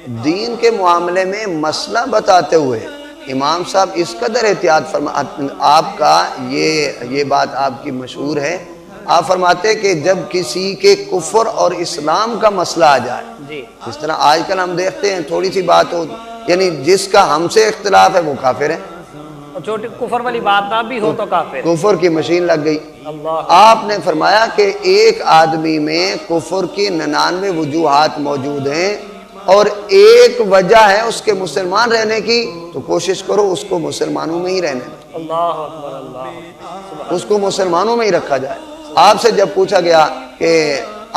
دین کے معاملے میں مسئلہ بتاتے ہوئے امام صاحب اس قدر احتیاط آپ کا یہ بات آپ کی مشہور ہے، آپ فرماتے کہ جب کسی کے کفر اور اسلام کا مسئلہ آ جائے، اس طرح آج کل ہم دیکھتے ہیں تھوڑی سی بات ہو، یعنی جس کا ہم سے اختلاف ہے وہ کافر ہے، چھوٹی کفر والی بات نہ بھی ہو تو کافر، کفر کی مشین لگ گئی۔ آپ نے فرمایا کہ ایک آدمی میں کفر کی 99 وجوہات موجود ہیں اور ایک وجہ ہے اس کے مسلمان رہنے کی، تو کوشش کرو اس کو مسلمانوں میں ہی رہنے دو، اللہ اکبر، اللہ اکبر، اس کو مسلمانوں میں ہی رکھا جائے۔ آپ سے جب پوچھا گیا کہ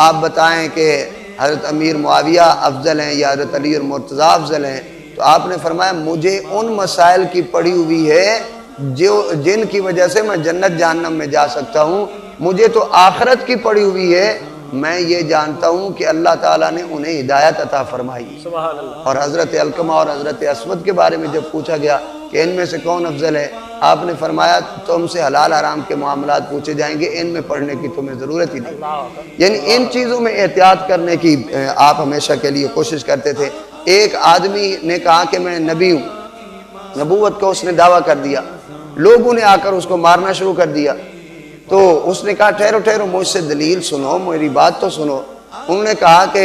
آپ بتائیں کہ حضرت امیر معاویہ افضل ہیں یا حضرت علی اور مرتضیٰ افضل ہیں، تو آپ نے فرمایا مجھے ان مسائل کی پڑھی ہوئی ہے جن کی وجہ سے میں جنت جہنم میں جا سکتا ہوں، مجھے تو آخرت کی پڑھی ہوئی ہے، میں یہ جانتا ہوں کہ اللہ تعالیٰ نے انہیں ہدایت عطا فرمائی۔ سبحان اللہ۔ اور حضرت علقمہ اور حضرت اسود کے بارے میں جب پوچھا گیا کہ ان میں سے کون افضل ہے، آپ نے فرمایا تم سے حلال حرام کے معاملات پوچھے جائیں گے، ان میں پڑھنے کی تمہیں ضرورت ہی نہیں۔ یعنی ان چیزوں میں احتیاط کرنے کی آپ ہمیشہ کے لیے کوشش کرتے تھے۔ ایک آدمی نے کہا کہ میں نبی ہوں، نبوت کا اس نے دعویٰ کر دیا، لوگوں نے آ کر اس کو مارنا شروع کر دیا، تو اس نے کہا ٹھہرو ٹھہرو مجھ سے دلیل سنو، میری بات تو سنو۔ انہوں نے کہا کہ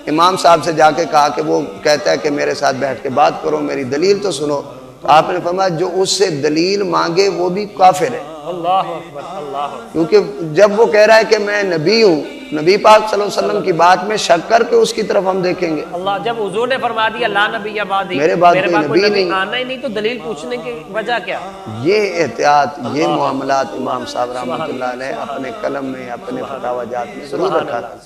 امام صاحب سے جا کے کہا کہ وہ کہتا ہے کہ میرے ساتھ بیٹھ کے بات کرو، میری دلیل تو سنو۔ تو آپ نے فرمایا جو اس سے دلیل مانگے وہ بھی کافر ہے، اللہ اکبر، اللہ اکبر، کیونکہ جب وہ کہہ رہا ہے کہ میں نبی ہوں، نبی پاک صلی اللہ علیہ وسلم کی بات میں شک کر کے اس کی طرف ہم دیکھیں گے۔ اللہ، جب حضور نے فرما دیا لا نبی بعدی، میرے بعد کوئی نبی نبی نہیں، آنا ہی نہیں، تو دلیل پوچھنے کی وجہ کیا؟ یہ احتیاط، یہ معاملات امام صاحب رحمۃ اللہ علیہ اپنے قلم میں اپنے فتاوی جات میں ضرور رکھا تھا۔